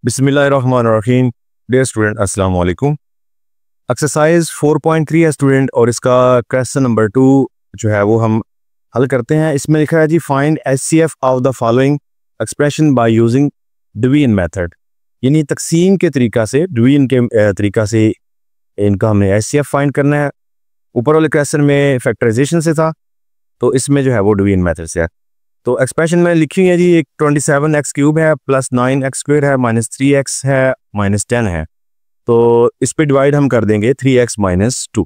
बिस्मिल्लाहिर्रहमानिर्रहीम। Dear student, अस्सलाम वालेकुम। एक्सरसाइज 4.3 है स्टूडेंट, और इसका क्वेश्चन नंबर 2 जो है वो हम हल करते हैं। इसमें लिखा है जी, find HCF of the following expression by using division method. यानी तकसीम के तरीका से, डिवीजन के तरीका से इनका हमने एचसीएफ फाइंड करना है। ऊपर वाले क्वेश्चन में फैक्टराइजेशन से था, तो इसमें जो है वो डिवीजन मेथड से है। तो एक्सप्रेशन में लिखी हुई है जी, एक 27x³ है प्लस 9x² है माइनस 3x है माइनस 10 है। तो इस पे डिवाइड हम कर देंगे 3x माइनस 2।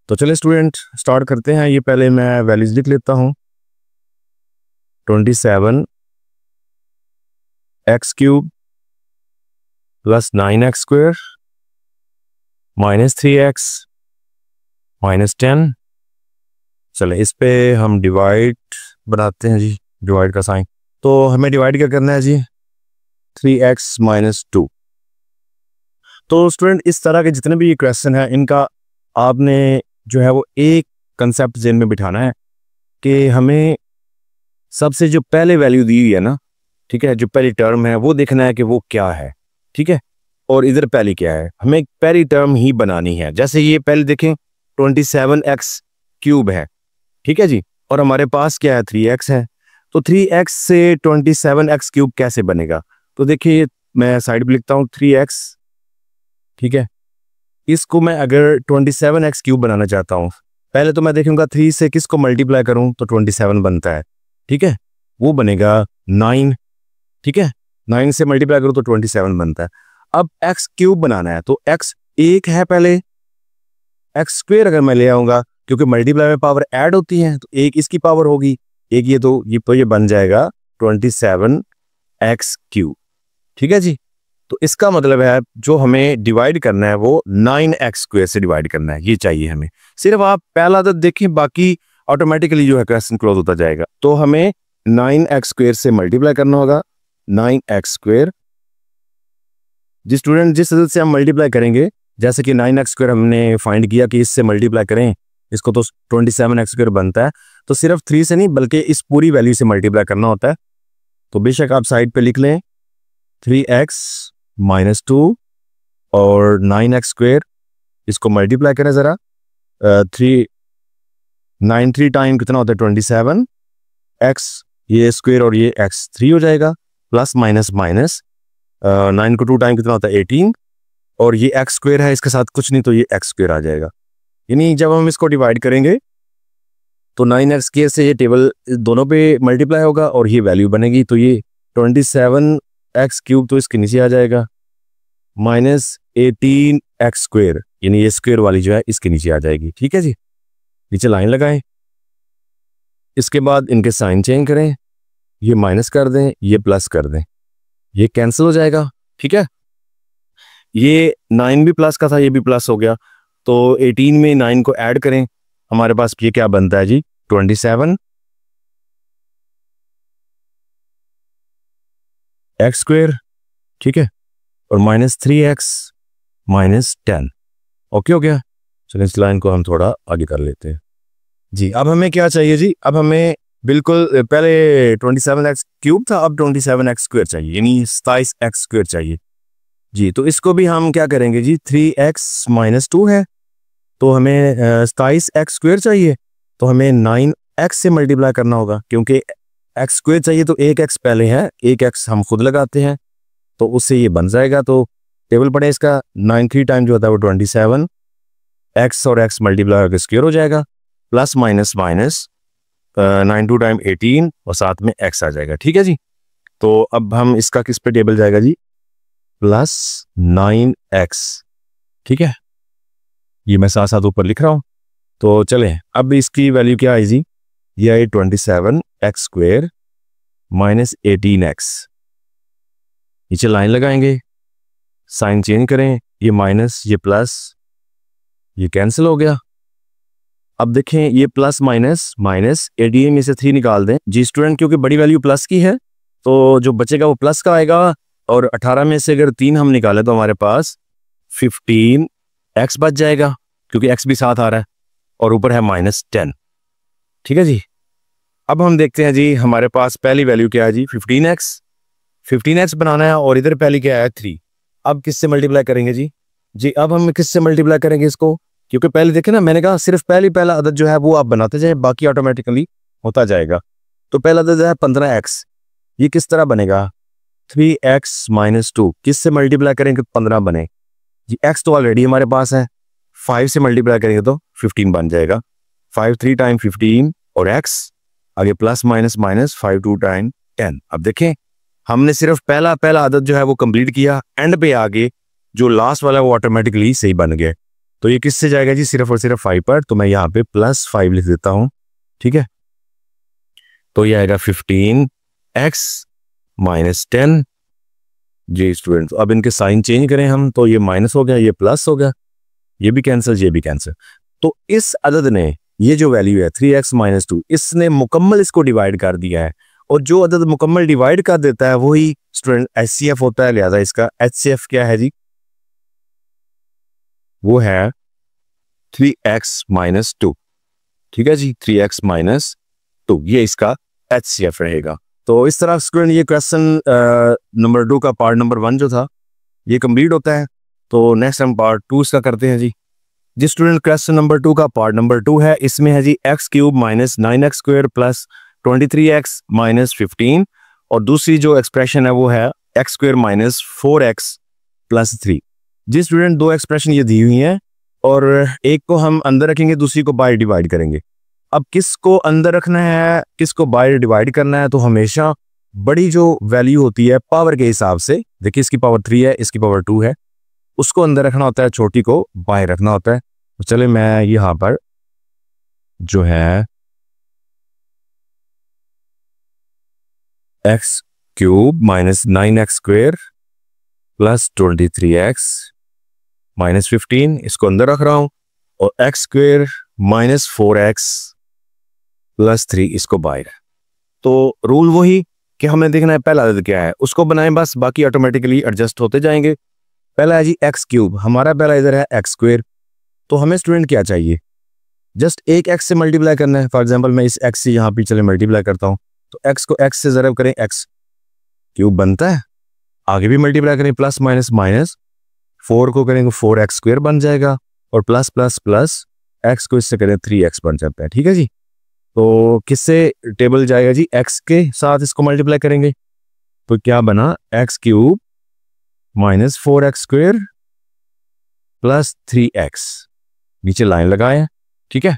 तो चलिए स्टूडेंट स्टार्ट करते हैं। ये पहले मैं वैल्यूज लिख लेता हूँ। 27x³ plus 9x² minus 3x minus 10। चले इस पे हम डिवाइड बनाते हैं जी, डिवाइड का साइन। तो हमें डिवाइड क्या करना है जी, 3x माइनस 2। तो स्टूडेंट इस तरह के जितने भी ये क्वेश्चन है, इनका आपने जो है वो एक कंसेप्ट ज़हन में बिठाना है कि हमें सबसे जो पहले वैल्यू दी हुई है ना, ठीक है, जो पहली टर्म है वो देखना है कि वो क्या है, ठीक है। और इधर पहली क्या है, हमें पहली टर्म ही बनानी है। जैसे ये पहले देखें 27x³ है, ठीक है जी, और हमारे पास क्या है 3x है। तो 3x से 27x³ कैसे बनेगा? तो देखिए मैं साइड पे लिखता हूँ 3x, ठीक है। इसको मैं अगर 27x³ बनाना चाहता हूँ, पहले तो मैं देखूंगा 3 से किसको मल्टीप्लाई करूं तो 27 बनता है, ठीक है, वो बनेगा 9, ठीक है। 9 से मल्टीप्लाई करूं तो 27 बनता है। अब x³ बनाना है, तो x एक है, पहले x² अगर मैं ले आऊंगा, क्योंकि मल्टीप्लाई में पावर ऐड होती है, तो एक इसकी पावर होगी, एक ये, तो ये बन जाएगा 27x³, ठीक है जी। तो इसका मतलब है जो हमें डिवाइड करना है वो 9x² से डिवाइड करना है, ये चाहिए हमें। सिर्फ आप पहला आदत देखें, बाकी ऑटोमेटिकली जो है क्वेश्चन क्लोज होता जाएगा। तो हमें 9x² से मल्टीप्लाई करना होगा, 9x²। जिस स्टूडेंट जिस आदत से हम मल्टीप्लाई करेंगे, जैसे कि 9x² हमने फाइंड किया कि इससे मल्टीप्लाई करें इसको, तो 27x² बनता है। तो सिर्फ 3 से नहीं बल्कि इस पूरी वैल्यू से मल्टीप्लाई करना होता है। तो बेशक आप साइड पे लिख लें 3x माइनस 2 और 9x², इसको मल्टीप्लाई करें ज़रा। 3 टाइम कितना होता है 27, x ये स्क्वायर और ये x 3 हो जाएगा, प्लस माइनस माइनस 9 को 2 टाइम कितना होता है 18, और ये x² है, इसके साथ कुछ नहीं, तो ये x² आ जाएगा। यानी जब हम इसको डिवाइड करेंगे तो 9x² से ये टेबल दोनों पे मल्टीप्लाई होगा और ये वैल्यू बनेगी। तो ये 27x³ तो इसके नीचे आ जाएगा, माइनस 18x², यानी ये स्क्वायर वाली जो है इसके नीचे आ जाएगी, ठीक है जी। नीचे लाइन लगाएं, इसके बाद इनके साइन चेंज करें, ये माइनस कर दें, ये प्लस कर दें, ये कैंसिल हो जाएगा, ठीक है। ये 9 भी प्लस का था, ये भी प्लस हो गया, तो 18 में 9 को ऐड करें, हमारे पास ये क्या बनता है जी 27x², ठीक है, और माइनस 3x माइनस 10। ओके हो गया। चलिए इस लाइन को हम थोड़ा आगे कर लेते हैं जी। अब हमें क्या चाहिए जी, अब हमें बिल्कुल पहले 27x³ था, अब 27x² चाहिए, यानी 27x² चाहिए जी। तो इसको भी हम क्या करेंगे जी, 3x माइनस 2 है, तो हमें 27x² चाहिए, तो हमें 9x से मल्टीप्लाई करना होगा, क्योंकि x² चाहिए तो एक x पहले है, एक x हम खुद लगाते हैं, तो उससे ये बन जाएगा। तो टेबल पड़े इसका 9 3 टाइम जो होता है वो 27, x और x मल्टीप्लाई होकर स्क्वायर हो जाएगा, प्लस माइनस माइनस 9 2 टाइम 18 और साथ में x आ जाएगा, ठीक है जी। तो अब हम इसका किस पे टेबल जाएगा जी, प्लस 9x, ठीक है, ये मैं साथ साथ ऊपर लिख रहा हूँ। तो चलें अब इसकी वैल्यू क्या आई जी, ये आई 27x² माइनस 18x। नीचे लाइन लगाएंगे, साइन चेंज करें, ये माइनस ये प्लस, ये कैंसिल हो गया। अब देखें ये प्लस माइनस माइनस 18 में से 3 निकाल दें जी स्टूडेंट, क्योंकि बड़ी वैल्यू प्लस की है, तो जो बचेगा वो प्लस का आएगा, और 18 में से अगर 3 हम निकालें तो हमारे पास 15x बच जाएगा, क्योंकि x भी साथ आ रहा है, और ऊपर है माइनस 10, ठीक है जी। अब हम देखते हैं जी हमारे पास पहली वैल्यू क्या है जी 15x। 15x बनाना है और इधर पहले क्या है 3। अब किससे मल्टीप्लाई करेंगे जी अब हम किससे मल्टीप्लाई करेंगे इसको, क्योंकि पहले देखे ना मैंने कहा सिर्फ पहला अदद जो है वो आप बनाते जाए, बाकी ऑटोमेटिकली होता जाएगा। तो पहला अदद है 15x, ये किस तरह बनेगा 3x - 2, किससे मल्टीप्लाई करेंगे 15 बने जी। x तो ऑलरेडी हमारे पास है, 5 से मल्टीप्लाई करेंगे तो 15 बन जाएगा। 5 3 टाइम 15 और x आगे प्लस माइनस माइनस 5 2 टाइम 10। अब देखें हमने सिर्फ पहला अदद जो है वो कंप्लीट किया, एंड पे आगे जो लास्ट वाला है वो ऑटोमेटिकली सही बन गया। तो ये किससे जाएगा जी सिर्फ और सिर्फ 5 पर, तो मैं यहाँ पे +5 लिख देता हूँ, ठीक है। तो ये आएगा 15x - 10 जी स्टूडेंट्स। अब इनके साइन चेंज करें हम, तो ये माइनस हो गया, ये प्लस हो गया, ये भी कैंसिल, ये भी कैंसिल। तो इस अदद ने ये जो वैल्यू है 3x - 2, इसने मुकम्मल इसको डिवाइड कर दिया है, और जो अदद मुकम्मल डिवाइड कर देता है वही स्टूडेंट HCF होता है। लिहाजा इसका HCF क्या है जी, वो है 3x - 2, ठीक है जी, 3x - 2 ये इसका HCF रहेगा। तो इस तरह स्टूडेंट ये क्वेश्चन नंबर 2 का पार्ट नंबर 1 जो था ये कंप्लीट होता है। तो नेक्स्ट हम पार्ट 2 इसका करते हैं जी स्टूडेंट क्वेश्चन नंबर 2 का पार्ट नंबर 2 है, इसमें है जी x³ - 9x² + 23x - 15, और दूसरी जो एक्सप्रेशन है वो है x² - 4x + 3। जी स्टूडेंट दो एक्सप्रेशन ये दी हुई हैं, और एक को हम अंदर रखेंगे, दूसरी को बाहर डिवाइड करेंगे। अब किसको अंदर रखना है किसको बाहर डिवाइड करना है, तो हमेशा बड़ी जो वैल्यू होती है पावर के हिसाब से, देखिए इसकी पावर 3 है, इसकी पावर 2 है, उसको अंदर रखना होता है, छोटी को बाहर रखना होता है। तो चले मैं यहाँ पर जो है x³ - 9x² + 23x - 15 इसको अंदर रख रहा हूं, और x² - 4x + 3 इसको बाहर। तो रूल वही कि हमें देखना है पहला अदद क्या है, उसको बनाएं बस, बाकी ऑटोमेटिकली एडजस्ट होते जाएंगे। पहला है जी x³, हमारा पहला इधर है x², तो हमें स्टूडेंट क्या चाहिए, जस्ट एक x से मल्टीप्लाई करना है। फॉर एग्जांपल मैं इस x से यहाँ पे चले मल्टीप्लाई करता हूँ, तो x को x से ज़रब करें, x³ बनता है, आगे भी मल्टीप्लाई करें प्लस माइनस माइनस, 4 को करेंगे 4x² बन जाएगा, और प्लस प्लस प्लस x को इससे करें 3x बन जाता है, ठीक है जी। तो किससे टेबल जाएगा जी, x के साथ इसको मल्टीप्लाई करेंगे, तो क्या बना x³ - 4x² + 3x, नीचे लाइन लगाए, ठीक है।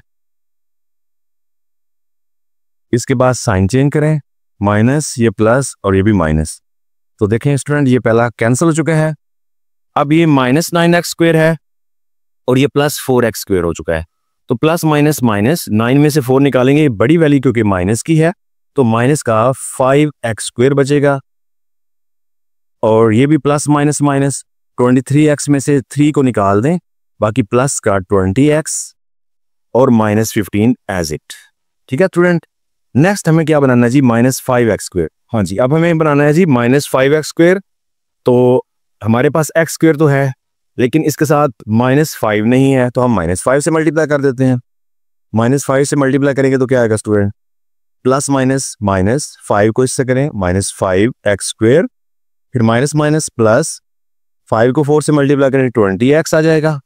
इसके बाद साइन चेंज करें, माइनस ये प्लस और ये भी माइनस, तो देखें स्टूडेंट ये पहला कैंसिल हो चुका है। अब ये -9x² है और ये +4x² हो चुका है, तो प्लस माइनस माइनस 9 में से 4 निकालेंगे, बड़ी वैल्यू क्योंकि माइनस की है, तो माइनस का 5x² बचेगा, और ये भी प्लस माइनस माइनस 23x में से 3 को निकाल दें, बाकी प्लस का 20x और -15 एज इट, ठीक है स्टूडेंट। नेक्स्ट हमें क्या बनाना है जी, -5x²। हाँ जी, अब हमें बनाना है जी -5x²। तो हमारे पास x² तो है, लेकिन इसके साथ -5 नहीं है, तो हम -5 से मल्टीप्लाई कर देते हैं। -5 से मल्टीप्लाई करेंगे तो क्या आएगा स्टूडेंट, प्लस माइनस माइनस 5 को इससे करें -5x², फिर माइनस माइनस प्लस 5 को 4 से मल्टीप्लाई करें 20x आ जाएगा।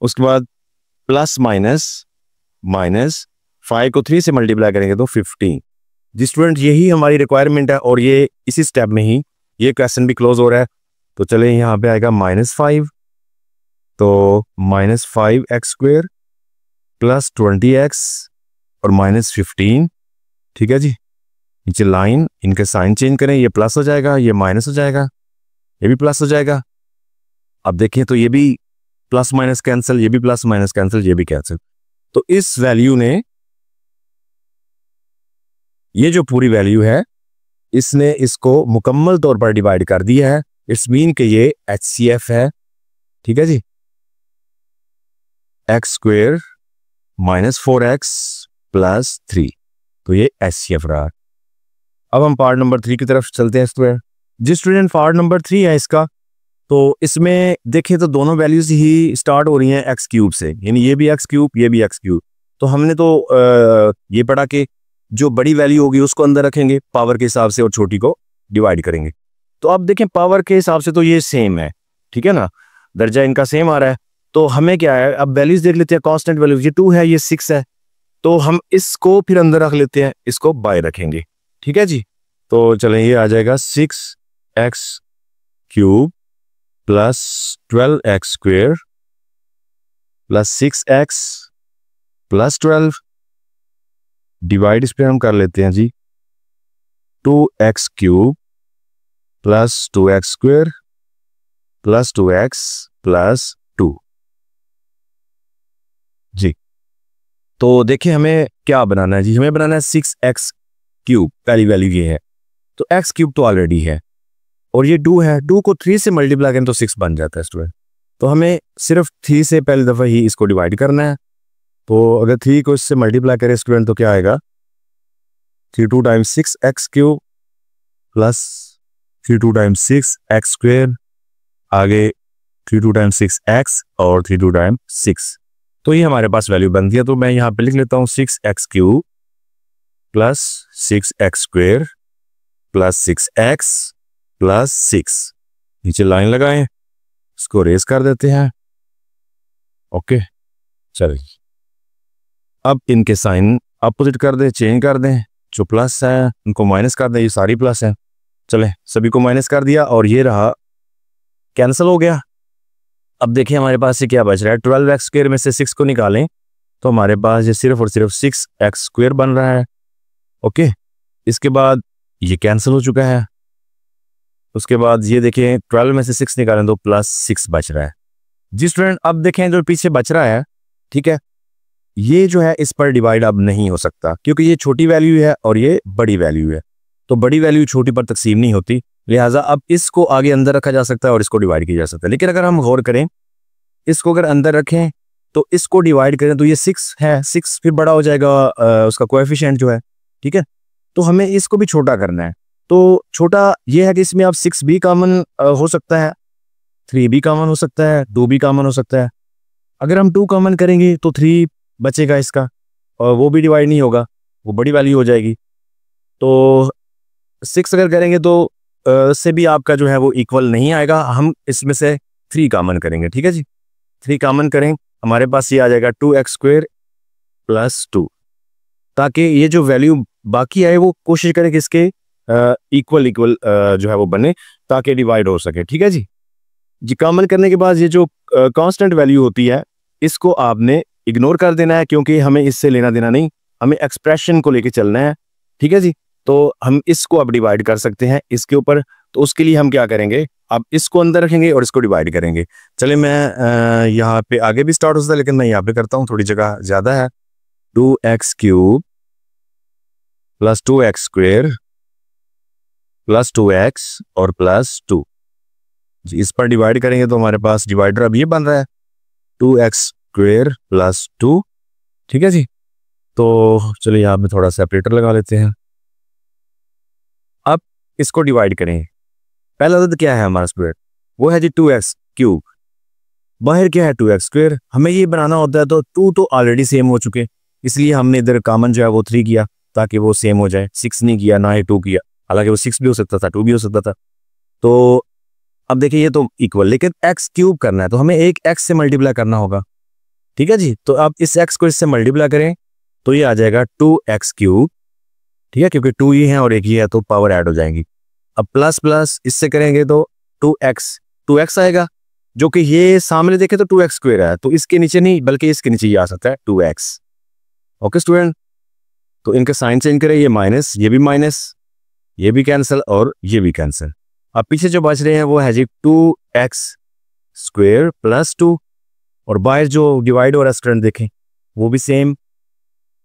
उसके बाद प्लस माइनस माइनस 5 को 3 से मल्टीप्लाई करेंगे तो 15। जी स्टूडेंट यही हमारी रिक्वायरमेंट है, और ये इसी स्टेप में ही ये क्वेश्चन भी क्लोज हो रहा है। तो चले यहाँ पे आएगा -5, तो -5x² + 20x और -15, ठीक है जी। नीचे लाइन, इनके साइन चेंज करें, ये प्लस हो जाएगा, ये माइनस हो जाएगा, ये भी प्लस हो जाएगा। अब देखिए तो ये भी प्लस माइनस कैंसिल, ये भी प्लस माइनस कैंसिल, ये भी कैंसिल। तो इस वैल्यू ने, ये जो पूरी वैल्यू है, इसने इसको मुकम्मल तौर पर डिवाइड कर दिया है। इट्स मीन कि ये HCF है, ठीक है जी। x² - 4x + 3, तो ये HCF रहा। अब हम पार्ट नंबर 3 की तरफ चलते हैं स्टूडेंट। जिस स्टूडेंट पार्ट नंबर 3 है इसका, तो इसमें देखें तो दोनों वैल्यूज ही स्टार्ट हो रही हैं x³ से, यानी ये भी x³, ये भी x³। तो हमने तो ये पढ़ा कि जो बड़ी वैल्यू होगी उसको अंदर रखेंगे पावर के हिसाब से, और छोटी को डिवाइड करेंगे। तो अब देखें पावर के हिसाब से तो ये सेम है, ठीक है ना, दर्जा इनका सेम आ रहा है। तो हमें क्या है, अब वैल्यूज देख लेते हैं, कांस्टेंट वैल्यू ये 2 है, ये 6 है, तो हम इसको फिर अंदर रख लेते हैं, इसको बाय रखेंगे, ठीक है जी। तो चलें, ये आ जाएगा 6x³ plus 12x² plus 6x plus 12 divide इस पर हम कर लेते हैं जी 2x³ plus 2x² plus 2x plus 2 जी। तो देखिए हमें क्या बनाना है जी, हमें बनाना है 6x³, पहली वैल्यू ये है, तो x³ तो ऑलरेडी है और ये 2 है, 2 को 3 से मल्टीप्लाई करें तो 6 बन जाता है स्टूडेंट। तो हमें सिर्फ 3 से पहली दफ़ा ही इसको डिवाइड करना है। तो अगर 3 को इससे मल्टीप्लाई करें स्टूडेंट तो क्या आएगा, 3 2 times 6x³ plus 3 2 times 6x², आगे 3 2 टाइम्स 6x और 3 2 टाइम्स 6। तो ये हमारे पास वैल्यू बनती है। तो मैं यहाँ पे लिख लेता हूँ 6x³ plus 6x² plus 6x plus 6। नीचे लाइन लगाएं, इसको रेस कर देते हैं, ओके। चलिए अब इनके साइन अपोजिट कर दें, चेंज कर दें, जो प्लस है उनको माइनस कर दें, ये सारी प्लस है। चलें, सभी को माइनस कर दिया और ये रहा कैंसिल हो गया। अब देखिए हमारे पास ये क्या बच रहा है, 12x² में से 6 को निकालें तो हमारे पास ये सिर्फ और सिर्फ 6x² बन रहा है, ओके। इसके बाद ये कैंसिल हो चुका है। उसके बाद ये देखें 12 में से 6 निकालें तो प्लस 6 बच रहा है जी स्टूडेंट। अब देखें जो पीछे बच रहा है, ठीक है, ये जो है इस पर डिवाइड अब नहीं हो सकता क्योंकि ये छोटी वैल्यू है और ये बड़ी वैल्यू है, तो बड़ी वैल्यू छोटी पर तकसीम नहीं होती, लिहाजा अब इसको आगे अंदर रखा जा सकता है और इसको डिवाइड किया जा सकता है। लेकिन अगर हम गौर करें, इसको अगर अंदर रखें तो इसको डिवाइड करें तो ये 6 है, 6 फिर बड़ा हो जाएगा उसका कोएफिशिएंट जो है, ठीक है। तो हमें इसको भी छोटा करना है। तो छोटा ये है कि इसमें अब 6 भी कॉमन हो सकता है, 3 भी कॉमन हो सकता है, 2 भी कॉमन हो सकता है। अगर हम 2 कॉमन करेंगे तो 3 बचेगा इसका और वो भी डिवाइड नहीं होगा, वो बड़ी वैल्यू हो जाएगी। तो 6 अगर करेंगे तो से भी आपका जो है वो इक्वल नहीं आएगा, हम इसमें से 3 कॉमन करेंगे, ठीक है जी। 3 कॉमन करें, हमारे पास ये आ जाएगा 2x² प्लस 2, ताकि ये जो वैल्यू बाकी आए वो कोशिश करें कि इसके इक्वल जो है वो बने ताकि डिवाइड हो सके, ठीक है जी। जी कॉमन करने के बाद ये जो कांस्टेंट वैल्यू होती है इसको आपने इग्नोर कर देना है क्योंकि हमें इससे लेना देना नहीं, हमें एक्सप्रेशन को लेके चलना है, ठीक है जी। तो हम इसको अब डिवाइड कर सकते हैं इसके ऊपर, तो उसके लिए हम क्या करेंगे, अब इसको अंदर रखेंगे और इसको डिवाइड करेंगे। चले मैं यहाँ पे आगे भी स्टार्ट हो सकता है लेकिन मैं यहाँ पे करता हूँ, थोड़ी जगह ज्यादा है। 2x³ plus 2x² plus 2x और प्लस 2 जी, इस पर डिवाइड करेंगे तो हमारे पास डिवाइडर अब ये बन रहा है 2x² प्लस 2, ठीक है जी। तो चलिए यहाँ पे थोड़ा सेपरेटर लगा लेते हैं। अब इसको डिवाइड करें, पहला अदद क्या है हमारा स्क्वायर, वो है जी 2x³, बाहर क्या है 2x²। हमें ये बनाना होता है तो 2 तो ऑलरेडी सेम हो चुके, इसलिए हमने इधर कॉमन जो है वो 3 किया ताकि वो सेम हो जाए, 6 नहीं किया ना ही 2 किया, हालांकि वो 6 भी हो सकता था 2 भी हो सकता था। तो अब देखिए ये तो इक्वल, लेकिन x³ करना है तो हमें एक x से मल्टीप्लाई करना होगा, ठीक है जी। तो अब इस x को इससे मल्टीप्लाई करें तो ये आ जाएगा 2x³, ठीक है, क्योंकि 2 ये है और एक ये है तो पावर ऐड हो जाएंगी। अब प्लस प्लस इससे करेंगे तो 2x आएगा, जो कि ये सामने देखे तो 2x² है, तो इसके नीचे नहीं बल्कि इसके नीचे ये आ सकता है 2x, ओके स्टूडेंट। तो इनका साइन चेंज करें, ये माइनस, ये भी माइनस, ये भी कैंसिल और ये भी कैंसिल। अब पीछे जो बच रहे हैं वो है जी 2x² प्लस 2, और बाहर जो डिवाइड हो रहा है स्टूडेंट देखें वो भी सेम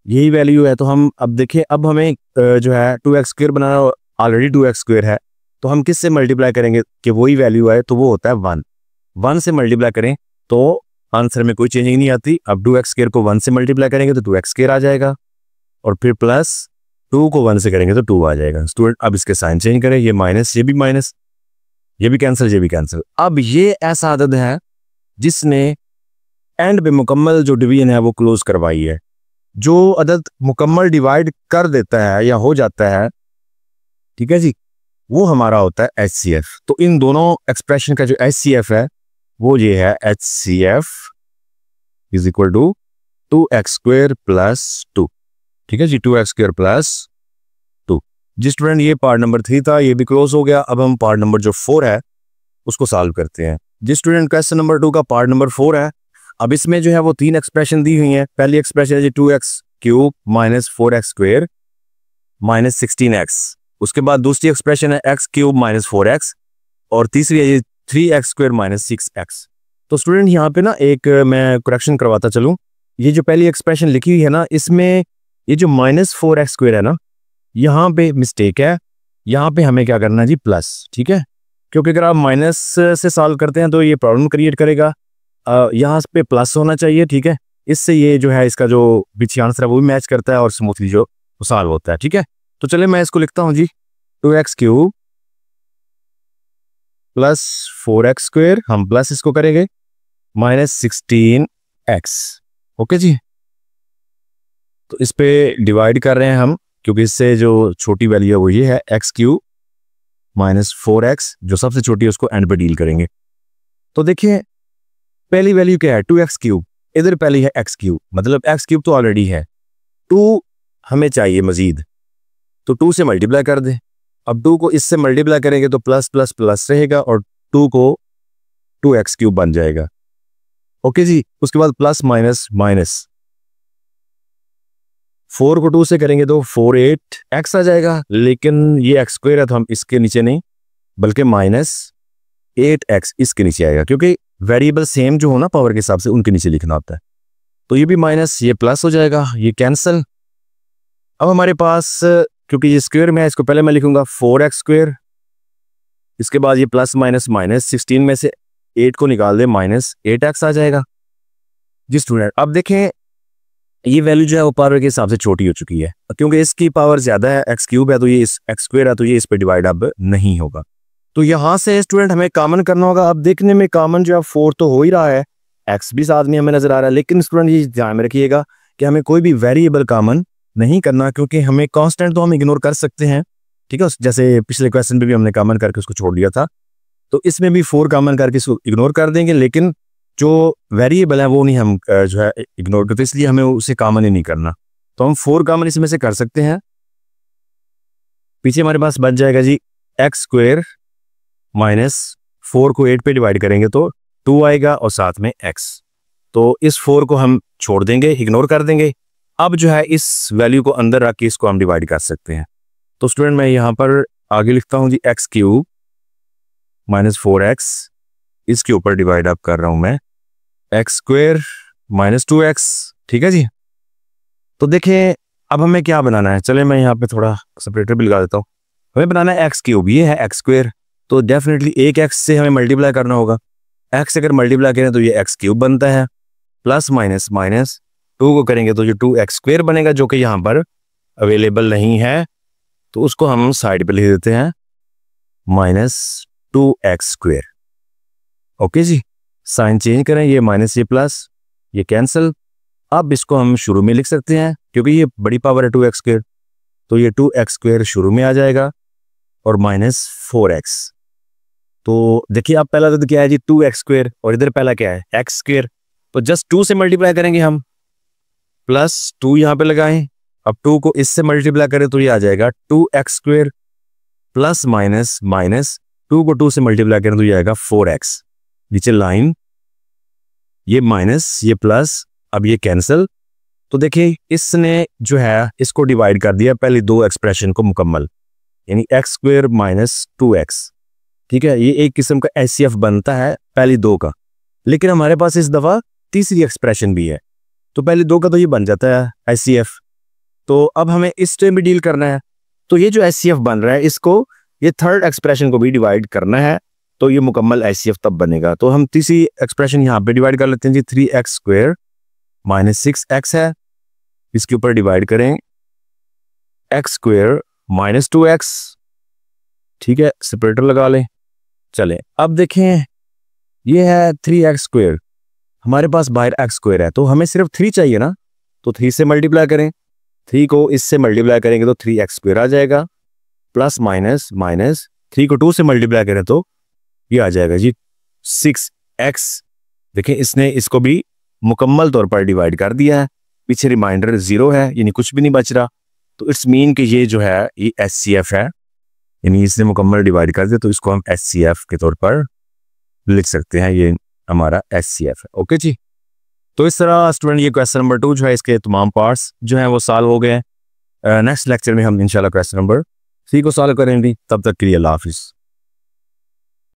यही वैल्यू है। तो हम अब देखें, अब हमें जो है 2x² बनाना, ऑलरेडी 2x² है, तो हम किससे मल्टीप्लाई करेंगे कि वही वैल्यू आए, तो वो होता है 1 से मल्टीप्लाई करें तो आंसर में कोई चेंजिंग नहीं आती। अब 2x² को 1 से मल्टीप्लाई करेंगे तो 2x² आ जाएगा, और फिर प्लस 2 को 1 से करेंगे तो 2 आ जाएगा। स्टूडेंट अब इसके साइन चेंज करें, ये माइनस, ये भी माइनस, ये भी कैंसिल, ये भी कैंसिल। अब ये ऐसा अदद है जिसने एंड पे मुकम्मल जो डिवीजन है वो क्लोज करवाई है। जो अदद मुकम्मल डिवाइड कर देता है या हो जाता है, ठीक है जी, वो हमारा होता है HCF। तो इन दोनों एक्सप्रेशन का जो HCF है वो ये है HCF is equal to 2x² + 2। ठीक है जी, 2x² + 2। जी स्टूडेंट, ये पार्ट नंबर 3 था, ये भी क्लोज हो गया। अब हम पार्ट नंबर जो 4 है उसको सॉल्व करते हैं। जी स्टूडेंट, क्वेश्चन नंबर 2 का पार्ट नंबर 4 है। अब इसमें जो है वो 3 एक्सप्रेशन दी हुई हैं। पहली एक्सप्रेशन है जी 2x³ - 4x² - 16x। उसके बाद दूसरी एक्सप्रेशन है x³ - 4x, और तीसरी है ये 3x² - 6x। तो स्टूडेंट यहाँ पे ना एक मैं करेक्शन करवाता चलूँ। ये जो पहली एक्सप्रेशन लिखी हुई है ना, इसमें ये जो -4x² है ना, यहाँ पे मिस्टेक है। यहाँ पे हमें क्या करना है जी, प्लस। ठीक है, क्योंकि अगर आप माइनस से सॉल्व करते हैं तो ये प्रॉब्लम क्रिएट करेगा। यहाँ पे प्लस होना चाहिए। ठीक है, इससे ये जो है इसका जो पीछे आंसर है वो भी मैच करता है और स्मूथली जो सॉल्व होता है। ठीक है, तो चलिए मैं इसको लिखता हूँ जी 2x³ + 4x², हम प्लस इसको करेंगे, -16x। ओके जी, तो इस पे डिवाइड कर रहे हैं हम, क्योंकि इससे जो छोटी वैल्यू है वो ये है x³ - 4x, जो सबसे छोटी है उसको एंड पे डील करेंगे। तो देखिए पहली वैल्यू क्या है, 2x³, इधर पहली है x³, मतलब x³ तो ऑलरेडी है, 2 हमें चाहिए मजीद, तो 2 से मल्टीप्लाई कर दें। अब 2 को इससे मल्टीप्लाई करेंगे तो प्लस प्लस प्लस रहेगा और 2 को 2x³ बन जाएगा। ओके जी, उसके बाद प्लस माइनस माइनस, 4 को 2 से करेंगे तो 4×8x आ जाएगा, लेकिन ये x² है तो हम इसके नीचे नहीं बल्कि -8x इसके नीचे आएगा, क्योंकि वेरिएबल सेम जो हो ना पावर के हिसाब से उनके नीचे लिखना होता है। तो ये भी माइनस, ये प्लस हो जाएगा, ये कैंसिल। अब हमारे पास, क्योंकि ये स्क्वायर में है, इसको पहले मैं लिखूंगा 4x², इसके बाद ये प्लस माइनस माइनस, 16 में से 8 को निकाल दे, -8x आ जाएगा। जी स्टूडेंट, अब देखें ये वैल्यू जो है वो पावर के हिसाब से छोटी हो चुकी है, क्योंकि इसकी पावर ज्यादा है, x³ है तो ये इस x² है तो ये इस पे डिवाइड अब नहीं होगा। तो यहाँ से स्टूडेंट हमें कॉमन करना होगा। अब देखने में कॉमन जो है 4 तो हो ही रहा है, x भी साथ में हमें नजर आ रहा है, लेकिन स्टूडेंट ये ध्यान में रखिएगा कि हमें कोई भी वेरिएबल कॉमन नहीं करना, क्योंकि हमें कांस्टेंट तो हम इग्नोर कर सकते हैं। ठीक है, जैसे पिछले क्वेश्चन में भी हमने कॉमन करके उसको छोड़ दिया था, तो इसमें भी 4 कॉमन करके इसको इग्नोर कर देंगे, लेकिन जो वेरिएबल है वो नहीं हम जो है इग्नोर करते, इसलिए हमें उसे कॉमन ही नहीं करना। तो हम 4 कॉमन इसमें से कर सकते हैं। पीछे हमारे पास बच जाएगा जी x² - 4 को 8 पे डिवाइड करेंगे तो 2 आएगा और साथ में x। तो इस 4 को हम छोड़ देंगे, इग्नोर कर देंगे। अब जो है इस वैल्यू को अंदर रख के इसको हम डिवाइड कर सकते हैं। तो स्टूडेंट मैं यहाँ पर आगे लिखता हूँ जी x³ - 4x, इसके ऊपर डिवाइड अप कर रहा हूं मैं x² - 2x। ठीक है जी, तो देखें अब हमें क्या बनाना है। चले मैं यहाँ पे थोड़ा सेपरेटर भी लगा देता हूँ। हमें बनाना है x³, ये है x², तो डेफिनेटली एक x से हमें मल्टीप्लाई करना होगा। x अगर मल्टीप्लाई करें तो ये x³ बनता है, प्लस माइनस माइनस 2 को करेंगे तो ये 2x² बनेगा, जो कि यहाँ पर अवेलेबल नहीं है, तो उसको हम साइड पे लिख देते हैं -2x²। ओके जी, साइन चेंज करें, ये माइनस ये प्लस, ये कैंसिल। अब इसको हम शुरू में लिख सकते हैं, क्योंकि ये बड़ी पावर है 2x², तो ये 2x² शुरू में आ जाएगा और -4x। तो देखिए अब पहला तो क्या है जी 2x² और इधर पहला क्या है x², तो जस्ट 2 से मल्टीप्लाई करेंगे हम, प्लस 2 यहाँ पे लगाएं। अब 2 को इससे मल्टीप्लाई करें तो ये आ जाएगा 2x² प्लस माइनस माइनस 2 को 2 से मल्टीप्लाई करें तो ये आएगा 4x। नीचे लाइन, ये माइनस ये प्लस, अब ये कैंसिल। तो देखिए इसने जो है इसको डिवाइड कर दिया पहली 2 एक्सप्रेशन को मुकम्मल, यानी x² - 2x। ठीक है, ये एक किस्म का HCF बनता है पहली 2 का, लेकिन हमारे पास इस दफा तीसरी एक्सप्रेशन भी है, तो पहली 2 का तो ये बन जाता है HCF। तो अब हमें इस टर्म भी डील करना है, तो ये जो HCF बन रहा है इसको ये थर्ड एक्सप्रेशन को भी डिवाइड करना है, तो ये मुकम्मल HCF तब बनेगा। तो हम तीसरी एक्सप्रेशन यहाँ पे डिवाइड कर लेते हैं जी, 3x² - 6x है, इसके ऊपर डिवाइड करें x² - 2x। ठीक है, सेपरेटर लगा लें। चलें अब देखें ये है 3x², हमारे पास बाहर x² है, तो हमें सिर्फ 3 चाहिए ना, तो 3 से मल्टीप्लाई करें, 3 को इससे मल्टीप्लाई करेंगे तो 3x² आ जाएगा, प्लस माइनस माइनस 3 को 2 से मल्टीप्लाई करें तो ये आ जाएगा जी 6x। देखें इसने इसको भी मुकम्मल तौर पर डिवाइड कर दिया है, पीछे रिमाइंडर 0 है यानी कुछ भी नहीं बच रहा। तो इट्स मीन कि ये जो है ये SCF है, यानी इसने मुकम्मल डिवाइड कर दिया, तो इसको हम SCF के तौर पर लिख सकते हैं, ये हमारा SCF है। ओके जी, तो इस तरह स्टूडेंट ये क्वेश्चन नंबर 2 जो है इसके तमाम पार्ट्स जो हैं वो सॉल्व हो गए हैं। नेक्स्ट लेक्चर में हम इंशाल्लाह क्वेश्चन नंबर 3 को सॉल्व करेंगे। तब तक के लिए अल्लाह हाफिज़।